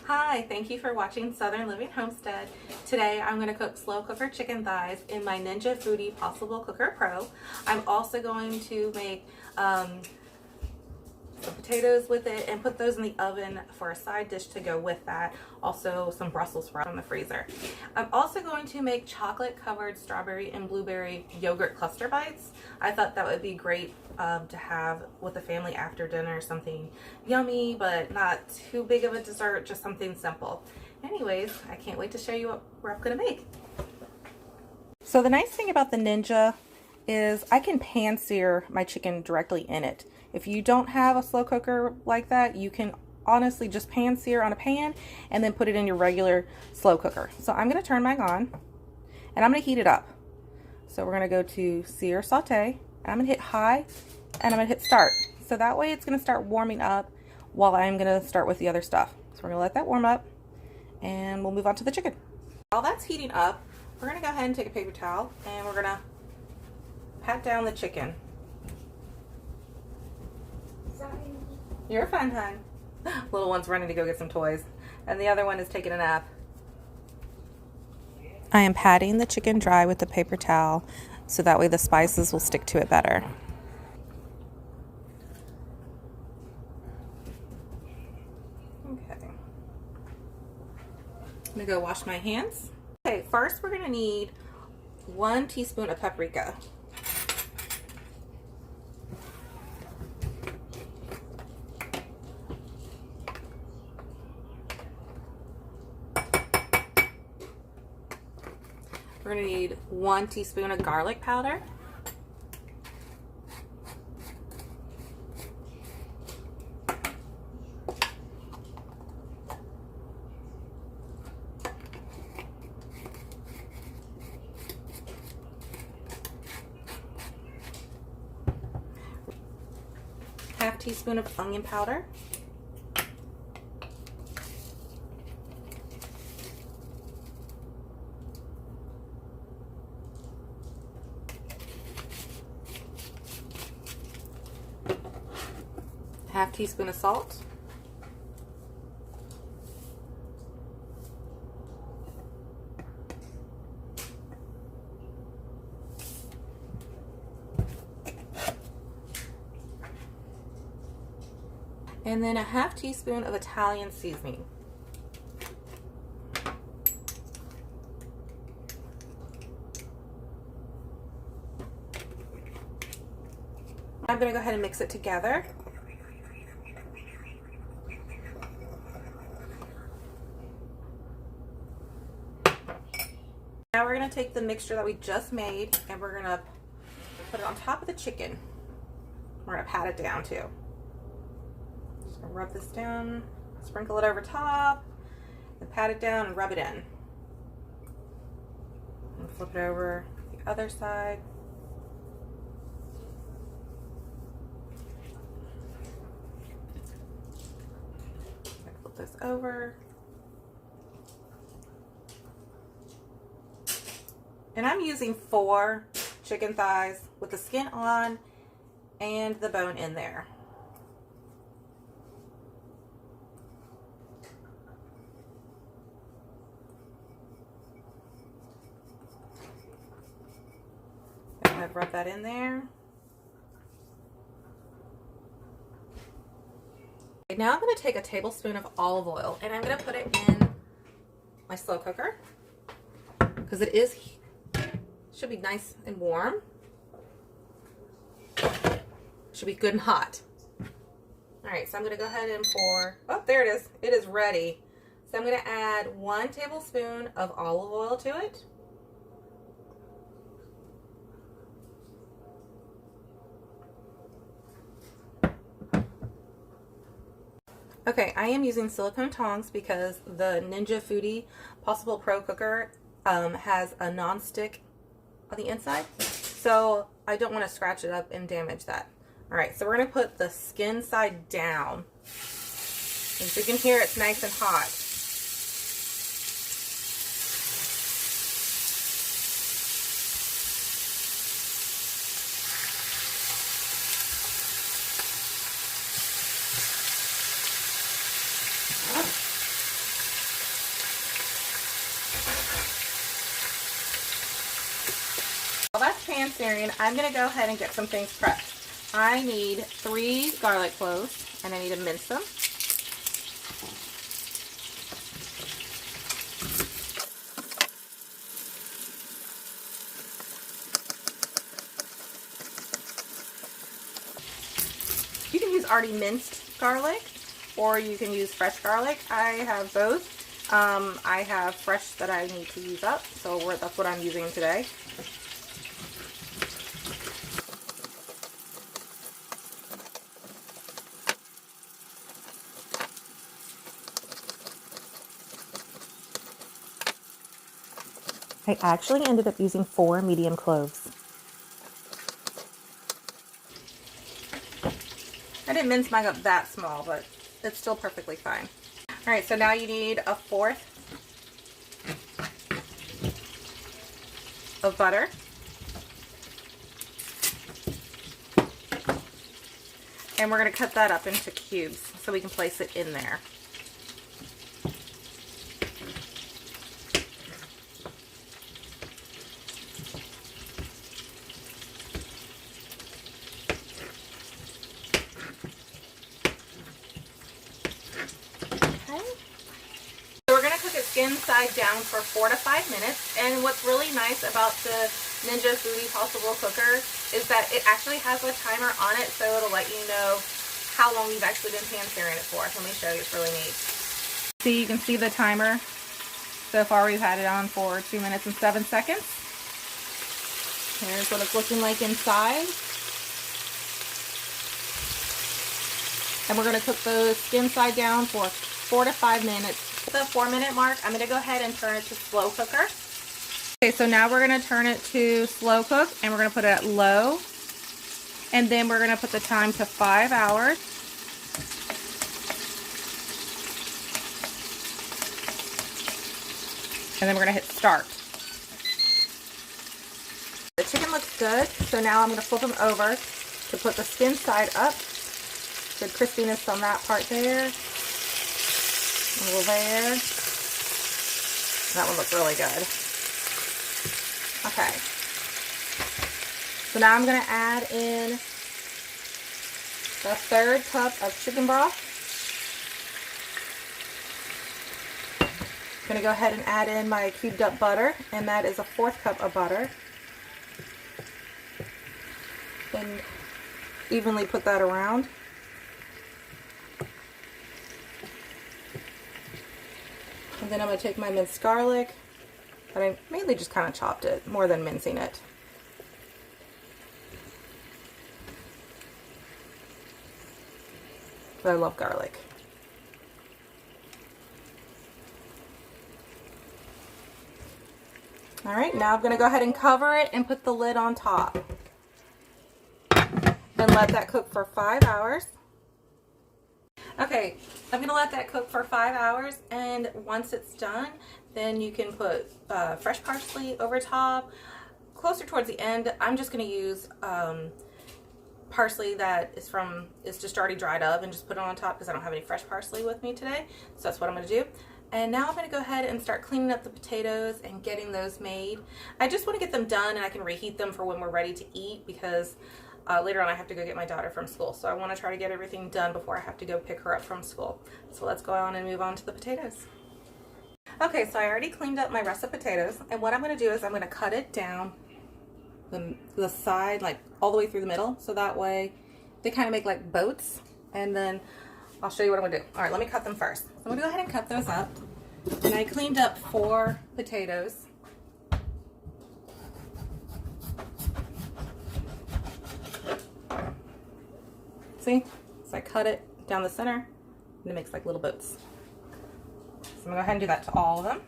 Hi, thank you for watching Southern Living Homestead. Today I'm going to cook slow cooker chicken thighs in my Ninja Foodi Possible Cooker Pro. I'm also going to make some potatoes with it and put those in the oven for a side dish to go with that. Also some Brussels sprouts from the freezer. I'm also going to make chocolate covered strawberry and blueberry yogurt cluster bites. I thought that would be great to have with the family after dinner, something yummy but not too big of a dessert, just something simple. Anyways, I can't wait to show you what I'm gonna make. So the nice thing about the Ninja is I can pan sear my chicken directly in it. If you don't have a slow cooker like that, you can honestly just pan sear on a pan and then put it in your regular slow cooker. So I'm going to turn mine on and I'm going to heat it up. So we're going to go to sear saute and I'm going to hit high and I'm going to hit start. So that way it's going to start warming up while I'm going to start with the other stuff. So we're going to let that warm up and we'll move on to the chicken. While that's heating up, we're going to go ahead and take a paper towel and we're going to pat down the chicken. Sorry. You're fine, hon. Little one's running to go get some toys, and the other one is taking a nap. I am patting the chicken dry with the paper towel so that way the spices will stick to it better. Okay. I'm gonna go wash my hands. Okay, first we're gonna need 1 teaspoon of paprika. We're going to need 1 teaspoon of garlic powder. Half teaspoon of onion powder. Half teaspoon of salt. And then a half teaspoon of Italian seasoning. I'm going to go ahead and mix it together. Now we're going to take the mixture that we just made and we're going to put it on top of the chicken. We're going to pat it down too. Just going to rub this down, sprinkle it over top, and pat it down and rub it in. And flip it over the other side. Flip this over. And I'm using 4 chicken thighs with the skin on and the bone in there. I've rubbed that in there. Okay, now I'm going to take a tablespoon of olive oil and I'm going to put it in my slow cooker because it should be nice and warm. Should be good and hot. Alright, so I'm going to go ahead and pour, oh there it is, it is ready. So I'm going to add 1 tablespoon of olive oil to it. Okay, I am using silicone tongs because the Ninja Foodi Possible Pro Cooker has a non-stick on the inside, so I don't want to scratch it up and damage that. Alright, so we're going to put the skin side down. As you can hear, it's nice and hot. searing, I'm going to go ahead and get some things prepped. I need 3 garlic cloves, and I need to mince them. You can use already minced garlic, or you can use fresh garlic. I have both. I have fresh that I need to use up, so that's what I'm using today. I actually ended up using 4 medium cloves. I didn't mince mine up that small, but it's still perfectly fine. All right, so now you need 1/4 of butter. And we're going to cut that up into cubes so we can place it in there. Skin side down for 4 to 5 minutes. And what's really nice about the Ninja Foodie Possible Cooker is that it actually has a timer on it, so it'll let you know how long you've actually been pan searing it for. Let me show you, it's really neat. See, you can see the timer. So far we've had it on for 2 minutes and 7 seconds. Here's what it's looking like inside. And we're going to cook the skin side down for 4 to 5 minutes. The 4-minute mark, I'm going to go ahead and turn it to slow cooker. Okay, so now we're going to turn it to slow cook, and we're going to put it at low. And then we're going to put the time to 5 hours. And then we're going to hit start. The chicken looks good, so now I'm going to flip them over to put the skin side up. Good crispiness on that part there. A little there. That one looks really good. Okay. So now I'm going to add in the 1/3 cup of chicken broth. I'm going to go ahead and add in my cubed up butter, and that is a 1/4 cup of butter. And evenly put that around. And then I'm going to take my minced garlic, but I mainly just kind of chopped it more than mincing it. But I love garlic. Alright, now I'm going to go ahead and cover it and put the lid on top. And let that cook for 5 hours. Okay, I'm going to let that cook for 5 hours, and once it's done, then you can put fresh parsley over top. Closer towards the end, I'm just going to use parsley that is just already dried up and just put it on top because I don't have any fresh parsley with me today. So that's what I'm going to do. And now I'm going to go ahead and start cleaning up the potatoes and getting those made. I just want to get them done and I can reheat them for when we're ready to eat, because later on I have to go get my daughter from school. So I want to try to get everything done before I have to go pick her up from school. So let's go on and move on to the potatoes. Okay, so I already cleaned up my russet potatoes, and what I'm going to do is I'm going to cut it down the side, like all the way through the middle, so that way they kind of make like boats, and then I'll show you what I'm going to do. All right, let me cut them first. So I'm going to go ahead and cut those up, and I cleaned up 4 potatoes. See? So I cut it down the center, and it makes like little boats. So I'm going to go ahead and do that to all of them.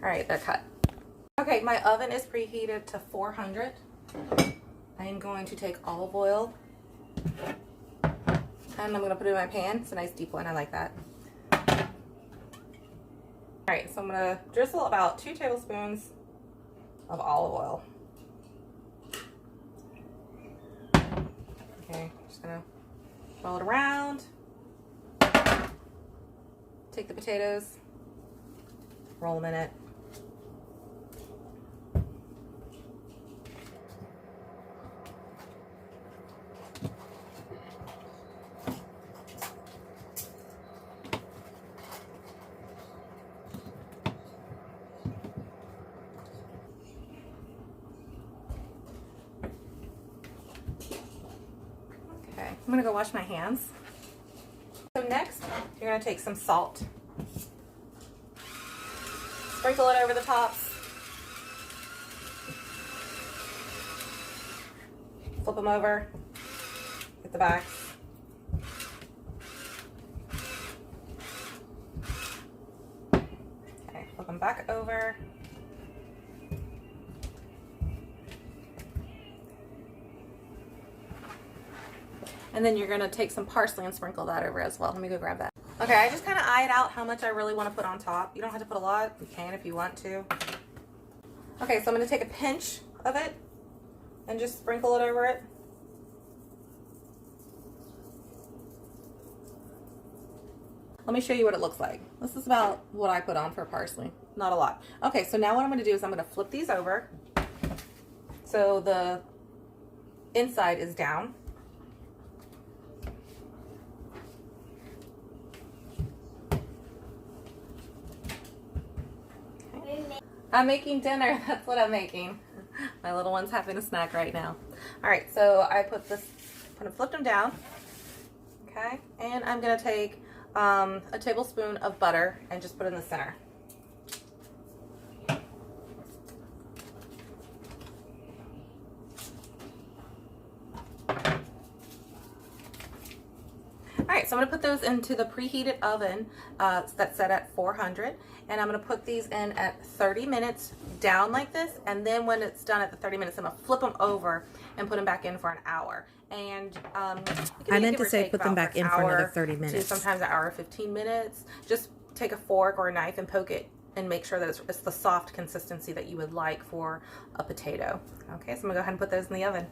Alright, they're cut. Okay, my oven is preheated to 400. I am going to take olive oil and I'm going to put it in my pan. It's a nice deep one, I like that. Alright, All right, so I'm gonna drizzle about 2 tablespoons of olive oil. Okay, just gonna roll it around. Take the potatoes, roll them in it. Okay, I'm gonna go wash my hands. So next, you're gonna take some salt. Sprinkle it over the tops. Flip them over. Get the backs. Okay, flip them back over. And then you're gonna take some parsley and sprinkle that over as well. Let me go grab that. Okay, I just kind of eyed out how much I really want to put on top. You don't have to put a lot. You can if you want to. Okay, so I'm gonna take a pinch of it and just sprinkle it over it. Let me show you what it looks like. This is about what I put on for parsley. Not a lot. Okay, so now what I'm gonna do is I'm gonna flip these over so the inside is down. I'm making dinner. That's what I'm making. My little one's having a snack right now. All right, so I put this, I'm gonna flip them down. Okay, and I'm gonna take a tablespoon of butter and just put it in the center. All right, so I'm gonna put those into the preheated oven that's set at 400, and I'm gonna put these in at 30 minutes down like this, and then when it's done at the 30 minutes, I'm gonna flip them over and put them back in for an hour. And I meant to say put them back in for another 30 minutes. Sometimes an hour, 15 minutes. Just take a fork or a knife and poke it and make sure that it's the soft consistency that you would like for a potato. Okay, so I'm gonna go ahead and put those in the oven.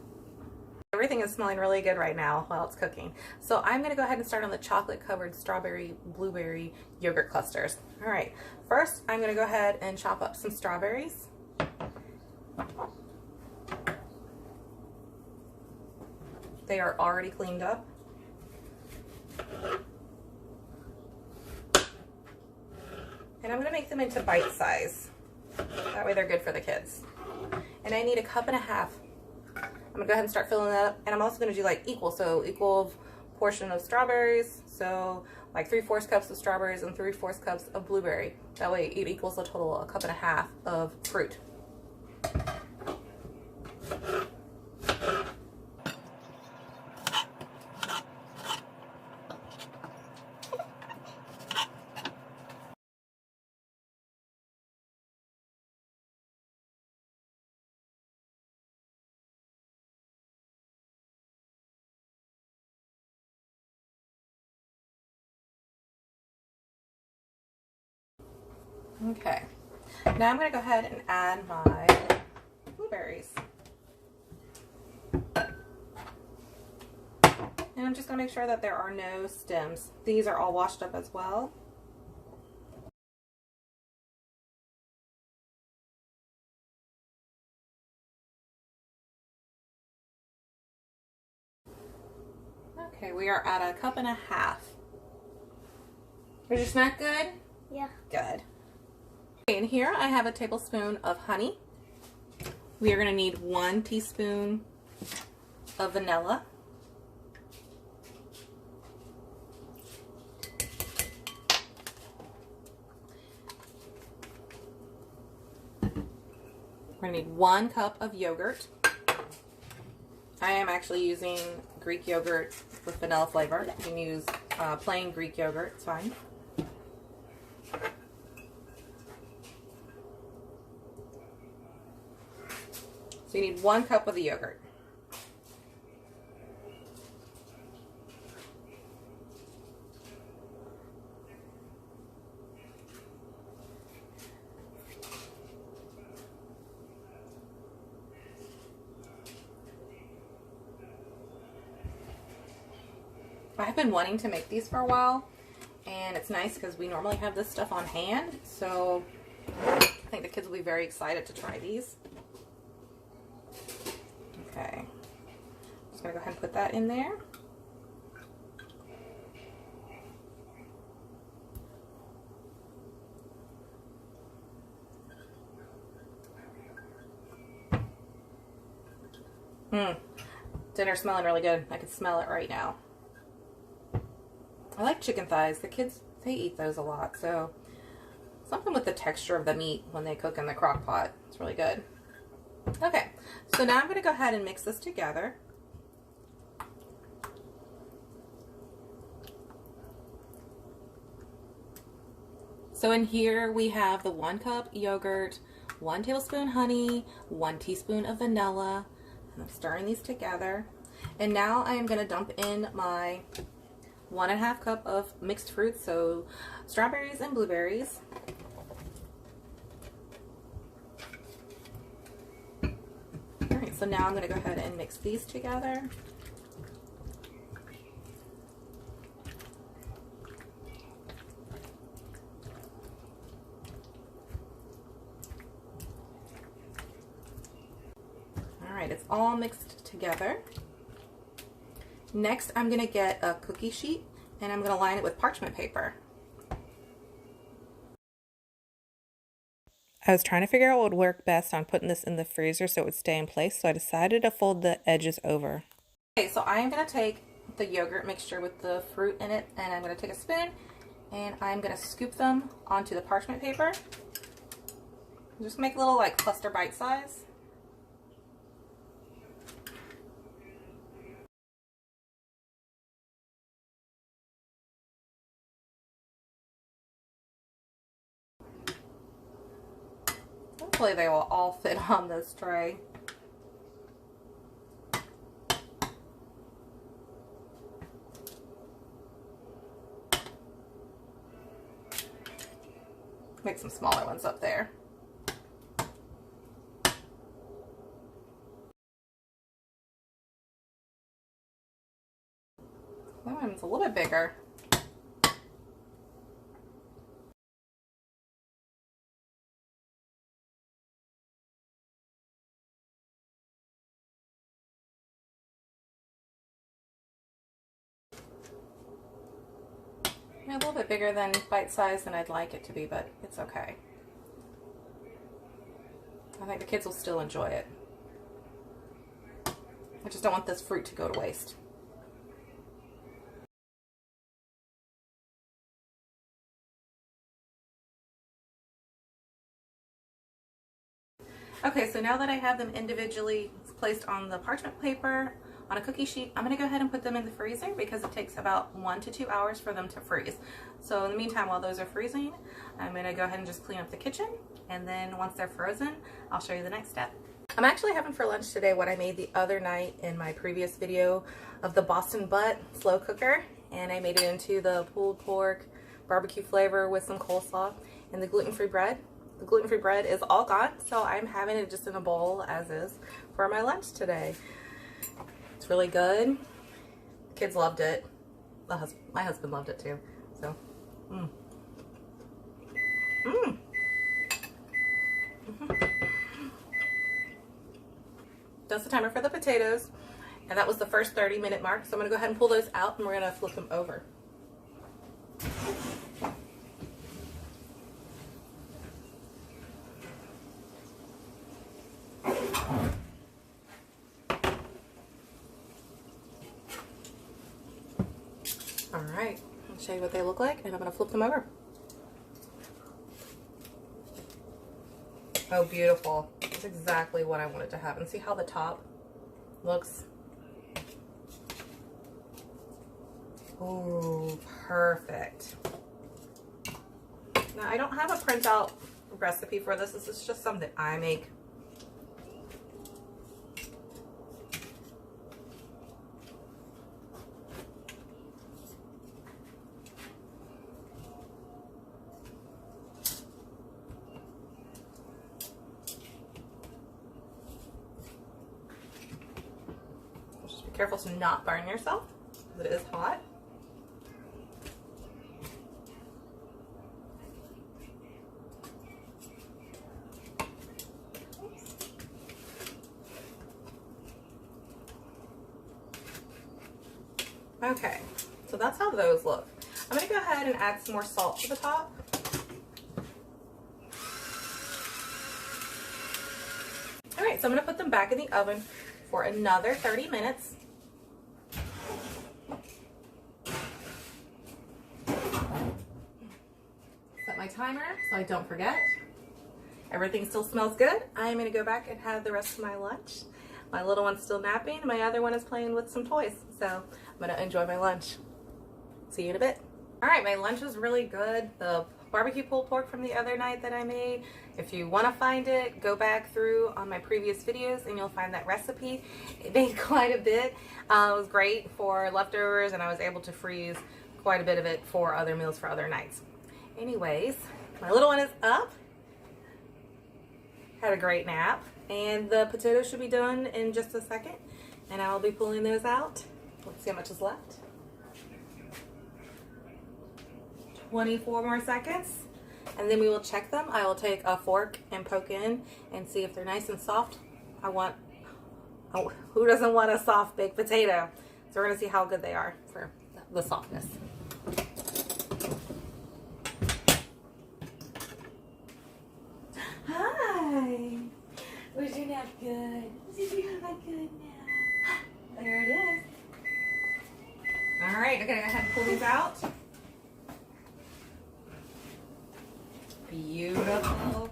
Everything is smelling really good right now while it's cooking. So I'm gonna go ahead and start on the chocolate covered strawberry blueberry yogurt clusters. All right, first I'm gonna go ahead and chop up some strawberries. They are already cleaned up. And I'm gonna make them into bite size. That way they're good for the kids. And I need 1.5 cups. I'm gonna go ahead and start filling that up, and I'm also gonna do like equal portion of strawberries, so like 3/4 cups of strawberries and 3/4 cups of blueberry. That way it equals a total of 1.5 cups of fruit. Okay, now I'm going to go ahead and add my blueberries. And I'm just going to make sure that there are no stems. These are all washed up as well. Okay, we are at 1.5 cups. Is your snack good? Yeah. Good. Okay, and here I have a tablespoon of honey. We are going to need 1 teaspoon of vanilla. We're going to need 1 cup of yogurt. I am actually using Greek yogurt with vanilla flavor. You can use plain Greek yogurt, it's fine. So you need 1 cup of the yogurt. I've been wanting to make these for a while, and it's nice because we normally have this stuff on hand, so I think the kids will be very excited to try these. Okay, just gonna go ahead and put that in there. Dinner's smelling really good. I can smell it right now. I like chicken thighs. The kids, they eat those a lot, so something with the texture of the meat when they cook in the crock pot. It's really good. Okay, so now I'm going to go ahead and mix this together. So in here we have the 1 cup yogurt, 1 tablespoon honey, 1 teaspoon of vanilla. I'm stirring these together, and now I am going to dump in my 1.5 cup of mixed fruits, so strawberries and blueberries. Alright, so now I'm going to go ahead and mix these together. Alright, it's all mixed together. Next, I'm going to get a cookie sheet and I'm going to line it with parchment paper. I was trying to figure out what would work best on putting this in the freezer so it would stay in place, so I decided to fold the edges over. Okay, so I am going to take the yogurt mixture with the fruit in it, and I'm going to take a spoon and I'm going to scoop them onto the parchment paper. Just make a little like cluster bite size. Hopefully they will all fit on this tray. Make some smaller ones up there. That one's a little bit bigger. A little bit bigger than bite size than I'd like it to be, but it's okay. I think the kids will still enjoy it. I just don't want this fruit to go to waste. Okay, so now that I have them individually placed on the parchment paper on a cookie sheet, I'm going to go ahead and put them in the freezer because it takes about 1 to 2 hours for them to freeze. So in the meantime, while those are freezing, I'm going to go ahead and just clean up the kitchen, and then once they're frozen, I'll show you the next step. I'm actually having for lunch today what I made the other night in my previous video of the Boston butt slow cooker, and I made it into the pulled pork barbecue flavor with some coleslaw and the gluten-free bread. The gluten-free bread is all gone, so I'm having it just in a bowl as is for my lunch today. It's really good. Kids loved it. My husband loved it too. So, That's the timer for the potatoes, and that was the first 30-minute mark. So I'm gonna go ahead and pull those out, and we're gonna flip them over. Alright, I'll show you what they look like, and I'm going to flip them over. Oh, beautiful. That's exactly what I wanted to have. And see how the top looks? Ooh, perfect. Now, I don't have a printout recipe for this. This is just something I make. Careful to not burn yourself, because it is hot. Okay, so that's how those look. I'm gonna go ahead and add some more salt to the top. All right, so I'm gonna put them back in the oven for another 30 minutes. Set my timer so I don't forget. Everything still smells good. I'm gonna go back and have the rest of my lunch. My little one's still napping. My other one is playing with some toys. So I'm gonna enjoy my lunch. See you in a bit. All right, my lunch was really good. The barbecue pulled pork from the other night that I made. If you wanna find it, go back through on my previous videos and you'll find that recipe. It made quite a bit. It was great for leftovers and I was able to freeze quite a bit of it for other meals for other nights. Anyways, my little one is up. Had a great nap, and the potatoes should be done in just a second, and I'll be pulling those out. Let's see how much is left. 24 more seconds, and then we will check them. I will take a fork and poke in and see if they're nice and soft. Who doesn't want a soft baked potato? So we're gonna see how good they are for the softness. Hi. Was your nap good? Did you have a good nap? There it is. All right, I'm gonna go ahead and pull these out. Beautiful.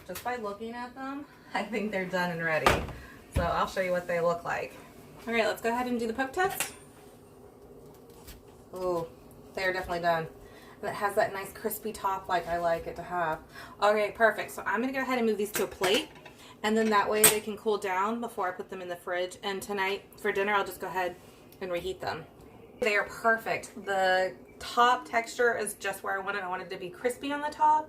Just by looking at them, I think they're done and ready. So I'll show you what they look like. All right, let's go ahead and do the poke test. Ooh, they're definitely done. And it has that nice crispy top like I like it to have. Okay, perfect. So I'm gonna go ahead and move these to a plate, and then that way they can cool down before I put them in the fridge. And tonight for dinner, I'll just go ahead and reheat them. They are perfect. The top texture is just where I want it. I want it to be crispy on the top.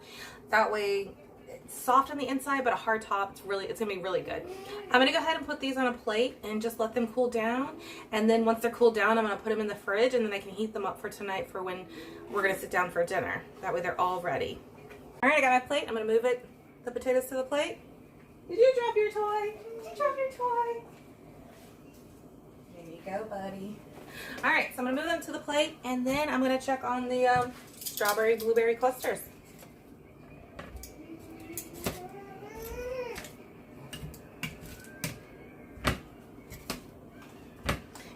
That way it's soft on the inside, but a hard top. It's gonna be really good. I'm gonna go ahead and put these on a plate and just let them cool down. And then once they're cooled down, I'm gonna put them in the fridge, and then I can heat them up for tonight for when we're gonna sit down for dinner. That way they're all ready. All right, I got my plate. I'm gonna move the potatoes to the plate. Did you drop your toy? Did you drop your toy? There you go, buddy. All right, so I'm gonna move them to the plate, and then I'm gonna check on the strawberry blueberry clusters.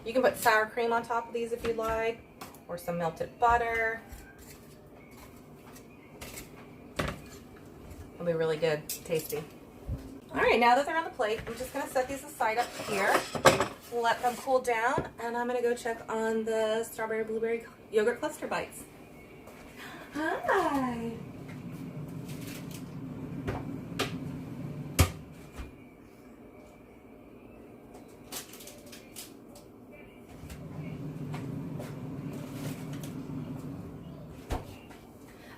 You can put sour cream on top of these if you'd like, or some melted butter. It'll be really good, tasty. All right, now that they're on the plate, I'm just gonna set these aside up here, let them cool down, and I'm gonna go check on the strawberry blueberry yogurt cluster bites. Hi.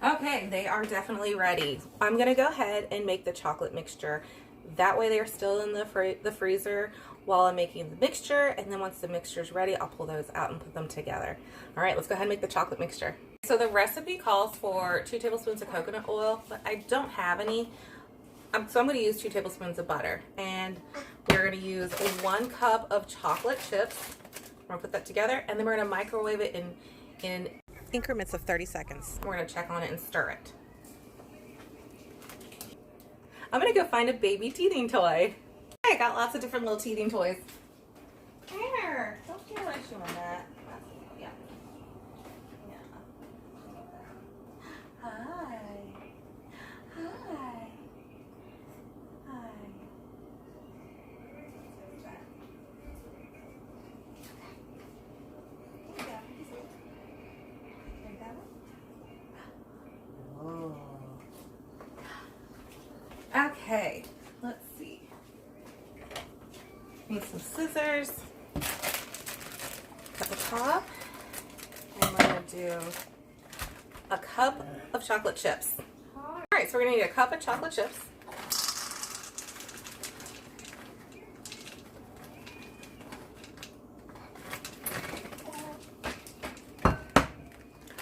Okay, they are definitely ready. I'm gonna go ahead and make the chocolate mixture. That way they're still in the freezer while I'm making the mixture, and then once the mixture is ready, I'll pull those out and put them together. All right, let's go ahead and make the chocolate mixture. So the recipe calls for 2 tablespoons of coconut oil, but I don't have any. So I'm gonna use 2 tablespoons of butter, and we're gonna use 1 cup of chocolate chips. We're gonna put that together, and then we're gonna microwave it in increments of 30 seconds. We're gonna check on it and stir it. I'm gonna go find a baby teething toy. I got lots of different little teething toys. Here, don't you like showing that? Yeah. Yeah. Hi. Hi. Hi. Okay, let's see. Need some scissors, cut the top, and we're gonna do a cup of chocolate chips. All right, so we're gonna need a cup of chocolate chips.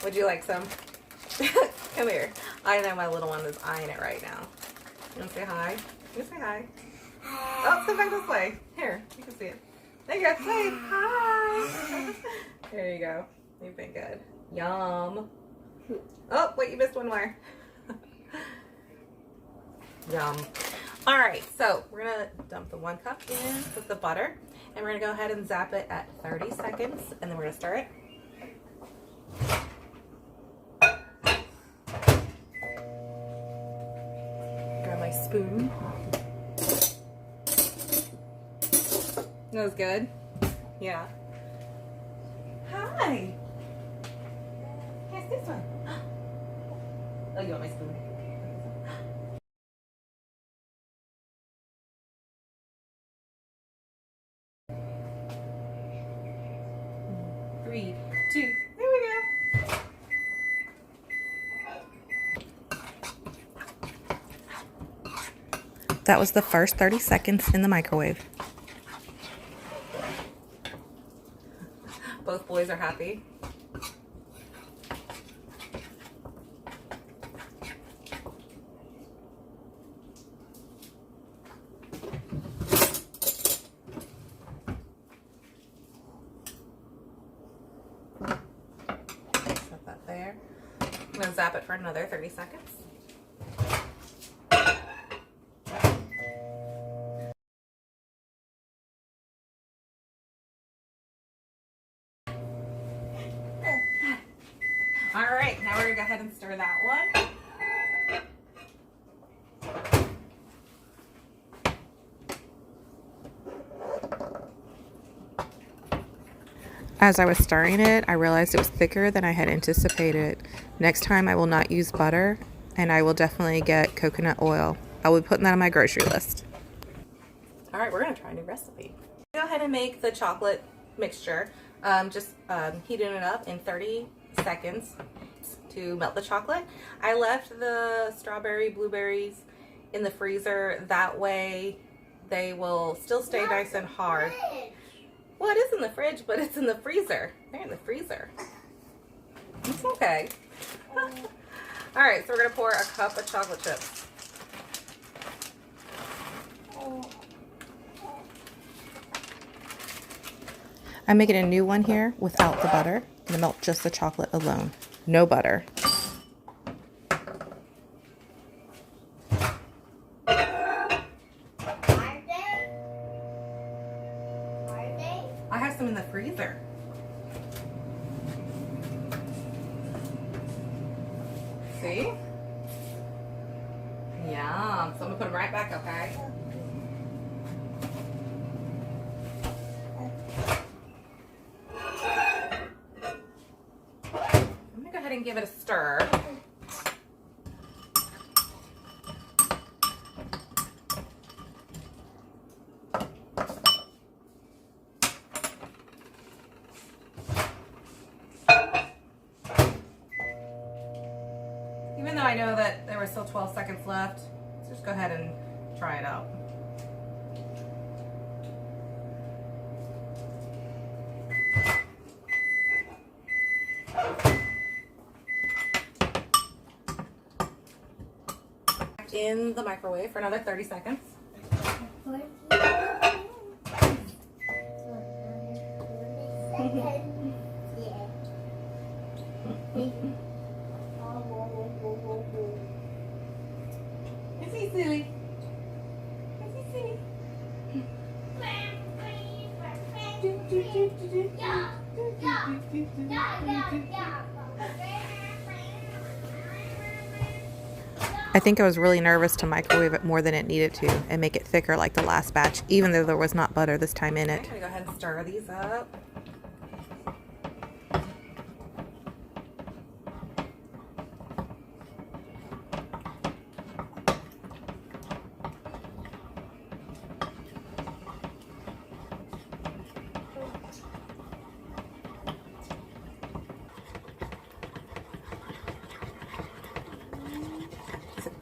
Would you like some? Come here. I know my little one is eyeing it right now. You want to say hi? You say hi. Oh, come back this way. Here, you can see it. There you go. Say hi. There you go. You've been good. Yum. Oh, wait, you missed one more. Yum. All right, so we're gonna dump the 1 cup in with the butter, and we're gonna go ahead and zap it at 30 seconds, and then we're gonna stir it. Grab my spoon. That was good? Yeah. Hi. Here's this one. Oh, you want my spoon? 3, 2, there we go. That was the first 30 seconds in the microwave. Both boys are happy. Set that there. I'm going to zap it for another 30 seconds. All right, now we're gonna go ahead and stir that one. As I was stirring it, I realized it was thicker than I had anticipated. Next time I will not use butter, and I will definitely get coconut oil. I will be putting that on my grocery list. All right, we're gonna try a new recipe. Go ahead and make the chocolate mixture. Just heating it up in 30 seconds to melt the chocolate. I left the strawberry blueberries in the freezer. That way they will still stay nice and hard. Well, it is in the fridge, but it's in the freezer. They're in the freezer. It's okay. All right, so we're gonna pour a cup of chocolate chips. I'm making a new one here without the butter. I'm gonna melt just the chocolate alone. No butter. I have some in the freezer. See? Yum. So I'm gonna put them right back, okay? I'm gonna go ahead and give it a stir. Even though I know that there were still 12 seconds left, let's just go ahead and try it out. In the microwave for another 30 seconds. Is he silly? Is he silly? I think I was really nervous to microwave it more than it needed to and make it thicker like the last batch, even though there was not butter this time in it. I'm gonna go ahead and stir these up.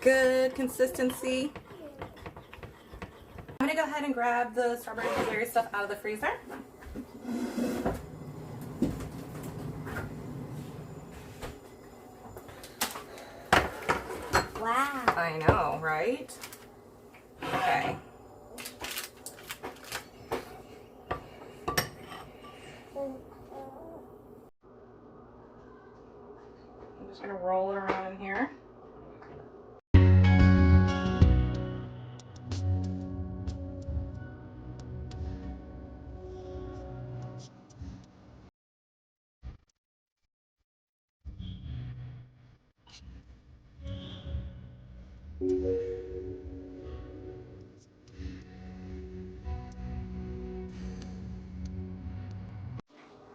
Good consistency. I'm gonna go ahead and grab the strawberry and blueberry stuff out of the freezer. Wow. I know, right? Okay. I'm just gonna roll it around in here.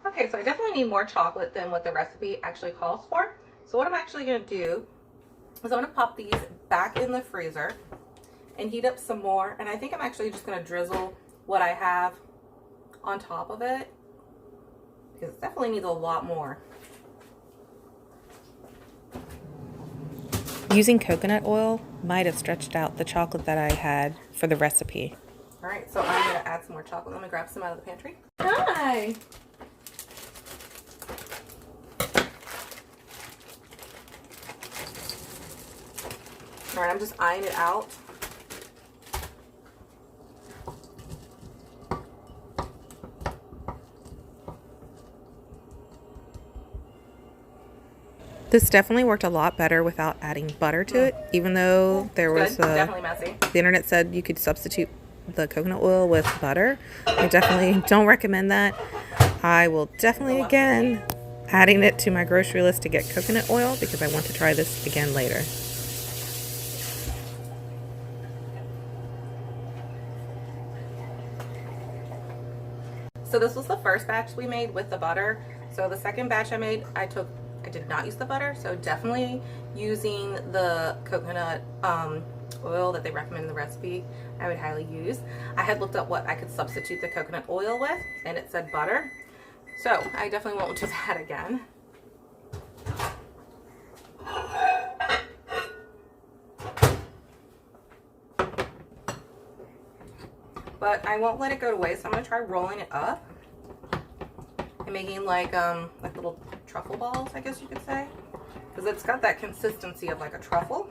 Okay, so I definitely need more chocolate than what the recipe actually calls for. So what I'm actually going to do is I'm going to pop these back in the freezer and heat up some more. And I think I'm actually just going to drizzle what I have on top of it, because it definitely needs a lot more. Using coconut oil might have stretched out the chocolate that I had for the recipe. All right, so I'm going to add some more chocolate. I'm going to grab some out of the pantry. Hi! All right, I'm just eyeing it out. This definitely worked a lot better without adding butter to it, even though there was definitely messy. The internet said you could substitute the coconut oil with butter. I definitely don't recommend that. I will definitely, again, adding it to my grocery list to get coconut oil because I want to try this again later. So this was the first batch we made with the butter. So the second batch I made, I did not use the butter. So definitely using the coconut oil that they recommend in the recipe, I would highly use. I had looked up what I could substitute the coconut oil with, and it said butter. So I definitely won't do that again. But I won't let it go to waste. So I'm gonna try rolling it up and making like little truffle balls, I guess you could say, because it's got that consistency of like a truffle.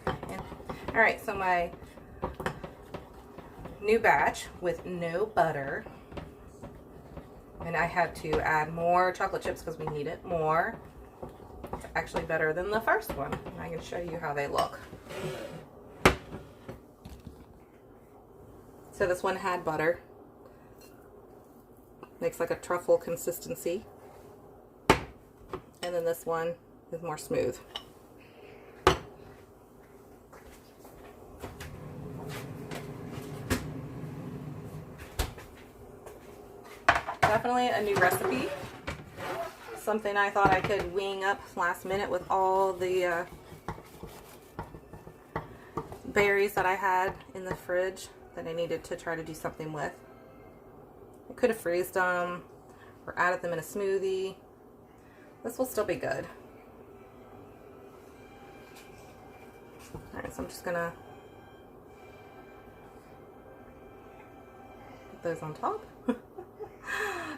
And, all right, so my new batch with no butter, and I had to add more chocolate chips because we need it more. It's actually better than the first one. And I can show you how they look. So this one had butter. Makes like a truffle consistency. And then this one is more smooth. Definitely a new recipe. Something I thought I could wing up last minute with all the berries that I had in the fridge that I needed to try to do something with. I could have freezed them or added them in a smoothie. This will still be good. Alright, so I'm just gonna put those on top.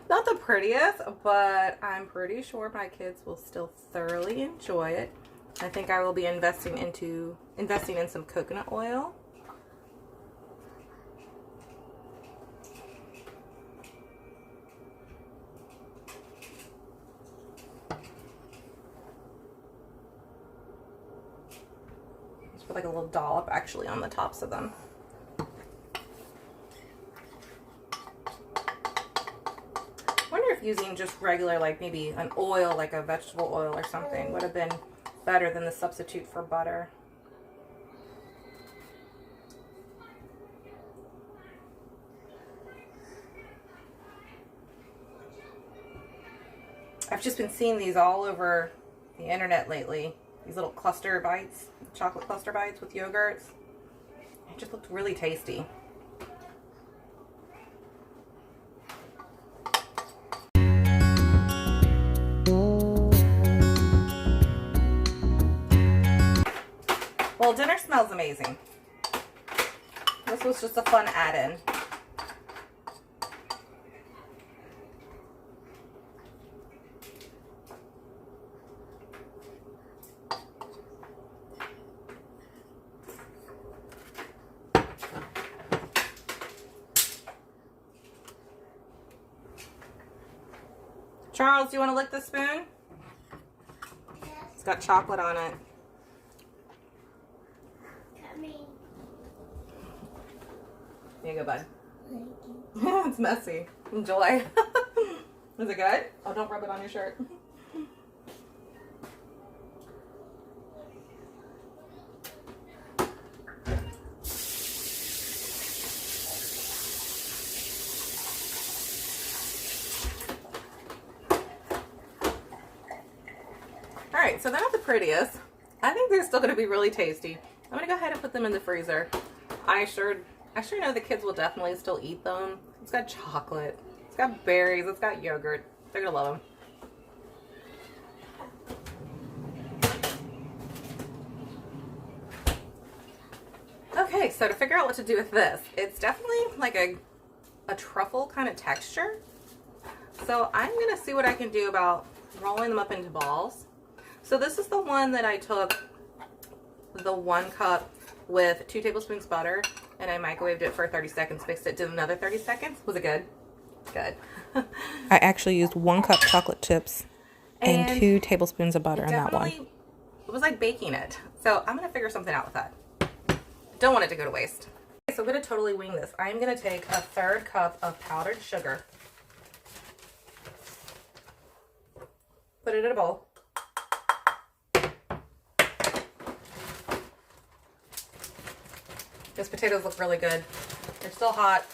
Not the prettiest, but I'm pretty sure my kids will still thoroughly enjoy it. I think I will be investing in some coconut oil. Just put like a little dollop actually on the tops of them. I wonder if using just regular, like maybe an oil, like a vegetable oil or something, would have been better than the substitute for butter. I've just been seeing these all over the internet lately. These little cluster bites, chocolate cluster bites with yogurts. It just looked really tasty. Well, dinner smells amazing. This was just a fun add-in. Charles, do you want to lick the spoon? It's got chocolate on it. Here you go, bud. It's messy. Enjoy. Is it good? Oh, don't rub it on your shirt. Alright, so they're not the prettiest. I think they're still going to be really tasty. I'm going to go ahead and put them in the freezer. I sure know the kids will definitely still eat them. It's got chocolate. It's got berries. It's got yogurt. They're going to love them. Okay, so to figure out what to do with this, it's definitely like a truffle kind of texture. So I'm going to see what I can do about rolling them up into balls. So this is the one that I took the 1 cup with 2 tablespoons butter and I microwaved it for 30 seconds, fixed it, did another 30 seconds. Was it good? Good. I actually used 1 cup chocolate chips and 2 tablespoons of butter in that one. It was like baking it. So I'm going to figure something out with that. Don't want it to go to waste. Okay, so I'm going to totally wing this. I'm going to take a 1/3 cup of powdered sugar. Put it in a bowl. Those potatoes look really good. They're still hot.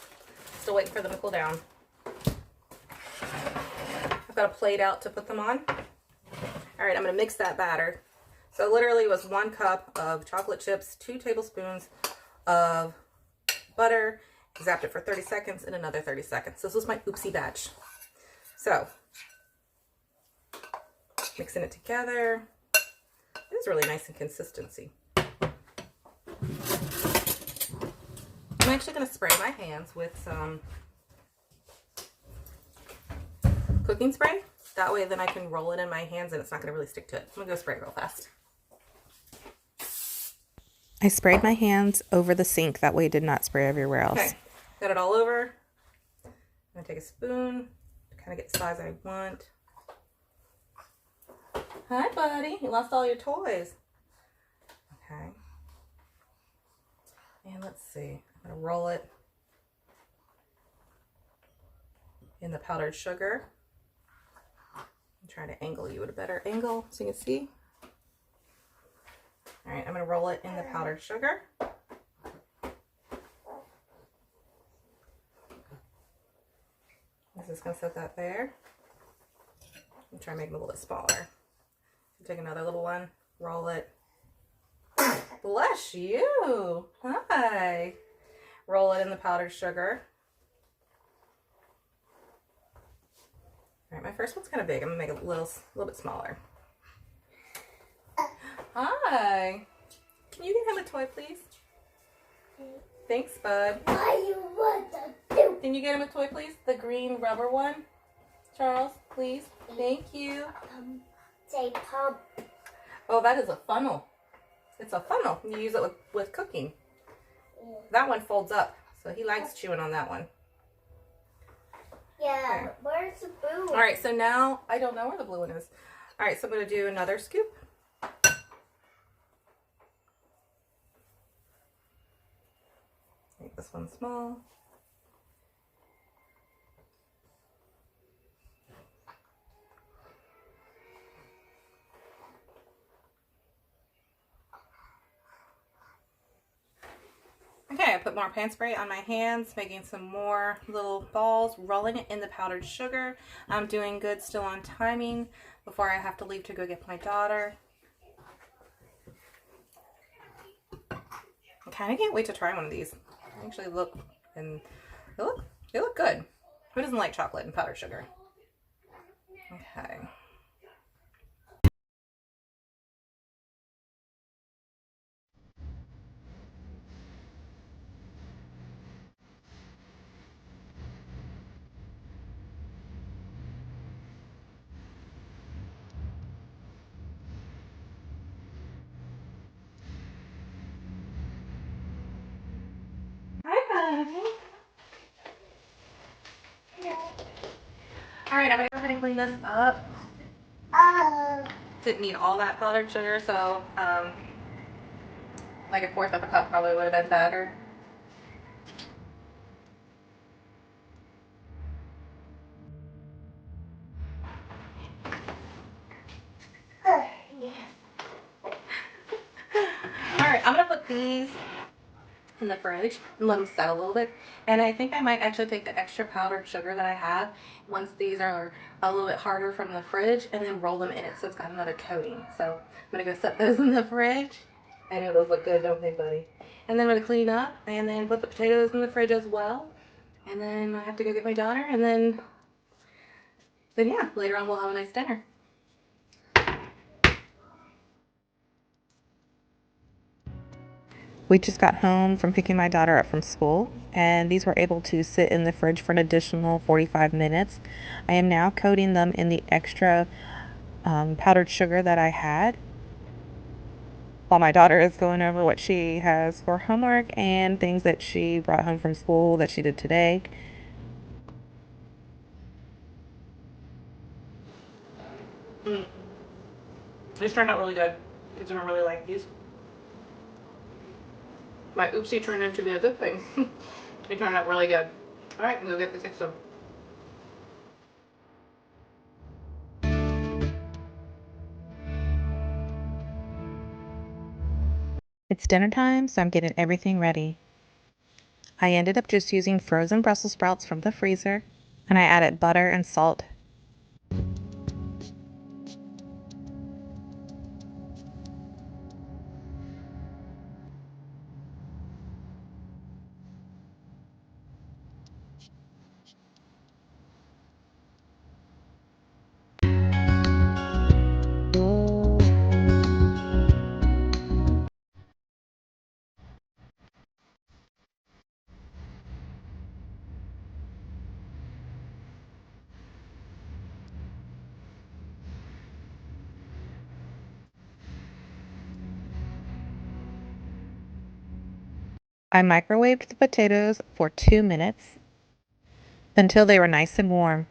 Still waiting for them to cool down. I've got a plate out to put them on. All right, I'm going to mix that batter. So literally it was 1 cup of chocolate chips, 2 tablespoons of butter, zapped it for 30 seconds and another 30 seconds. This was my oopsie batch. So mixing it together. It is really nice in consistency. I'm actually going to spray my hands with some cooking spray. That way then I can roll it in my hands and it's not going to really stick to it. I'm going to go spray it real fast. I sprayed my hands over the sink. That way it did not spray everywhere else. Okay, got it all over. I'm going to take a spoon to kind of get the size I want. Hi, buddy. You lost all your toys. Okay. And let's see. I'm going to roll it in the powdered sugar. I'm trying to angle you at a better angle so you can see. All right, I'm going to roll it in the powdered sugar. I'm just going to set that there. I'm trying to make it a little bit smaller. Take another little one, roll it. Bless you. Hi. Roll it in the powdered sugar. All right, my first one's kind of big. I'm going to make it a little bit smaller. Hi. Can you get him a toy, please? Thanks, bud. Why you want to do? Can you get him a toy, please? The green rubber one. Charles, please. Thank you. Say pump. Oh, that is a funnel. It's a funnel. You use it with cooking. That one folds up, so he likes chewing on that one. Yeah, Okay. where's the blue? All right, so now I don't know where the blue one is. All right, so I'm going to do another scoop. Make this one small. Okay, I put more pan spray on my hands, making some more little balls, rolling it in the powdered sugar. I'm doing good, still on timing before I have to leave to go get my daughter. I kind of can't wait to try one of these. I actually look, and they look good. Who doesn't like chocolate and powdered sugar? Okay. Hi, honey. Alright, I'm gonna go ahead and clean this up. Didn't need all that powdered sugar, so like a fourth of a cup probably would have been better. Alright, I'm gonna put these in the fridge and let them set a little bit. And I think I might actually take the extra powdered sugar that I have once these are a little bit harder from the fridge and then roll them in it so it's got another coating. So I'm gonna go set those in the fridge. I know those look good, don't they, buddy? And then I'm gonna clean up and then put the potatoes in the fridge as well. And then I have to go get my daughter, and then yeah, later on we'll have a nice dinner. We just got home from picking my daughter up from school, and these were able to sit in the fridge for an additional 45 minutes. I am now coating them in the extra powdered sugar that I had while my daughter is going over what she has for homework and things that she brought home from school that she did today. These turned out really good. Kids are gonna really like these. My oopsie turned into be a good thing. They turned out really good. Alright, I'm gonna go get the fix them. It's dinner time, so I'm getting everything ready. I ended up just using frozen Brussels sprouts from the freezer, and I added butter and salt. I microwaved the potatoes for 2 minutes until they were nice and warm.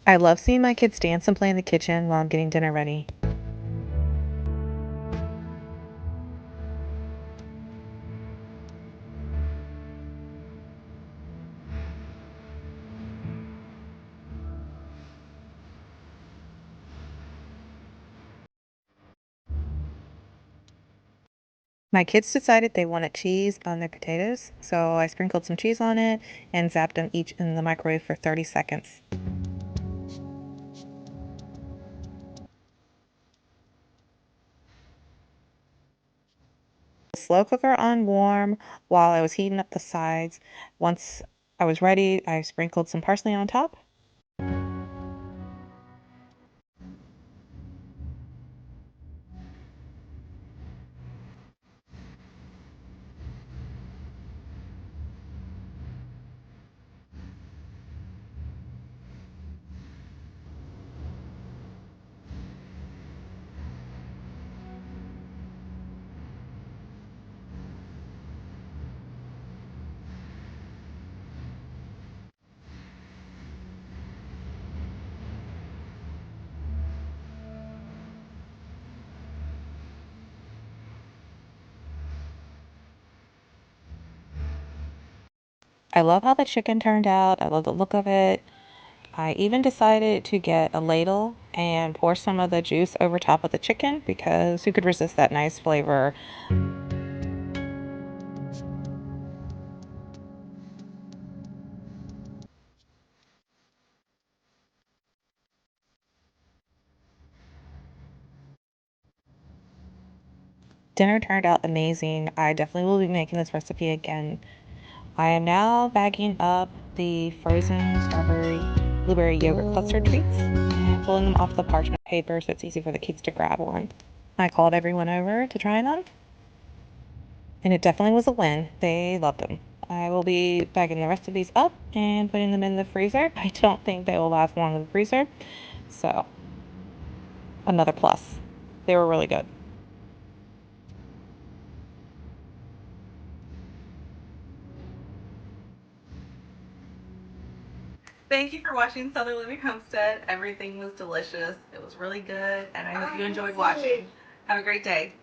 I love seeing my kids dance and play in the kitchen while I'm getting dinner ready. My kids decided they wanted cheese on their potatoes, so I sprinkled some cheese on it and zapped them each in the microwave for 30 seconds. Slow cooker on warm while I was heating up the sides. Once I was ready, I sprinkled some parsley on top. I love how the chicken turned out. I love the look of it. I even decided to get a ladle and pour some of the juice over top of the chicken because who could resist that nice flavor? Dinner turned out amazing. I definitely will be making this recipe again. I am now bagging up the frozen strawberry blueberry yogurt cluster treats and pulling them off the parchment paper so it's easy for the kids to grab one. I called everyone over to try them, and it definitely was a win. They loved them. I will be bagging the rest of these up and putting them in the freezer. I don't think they will last long in the freezer, so another plus. They were really good. Thank you for watching Southern Living Homestead. Everything was delicious. It was really good, and I hope you enjoyed watching. Have a great day.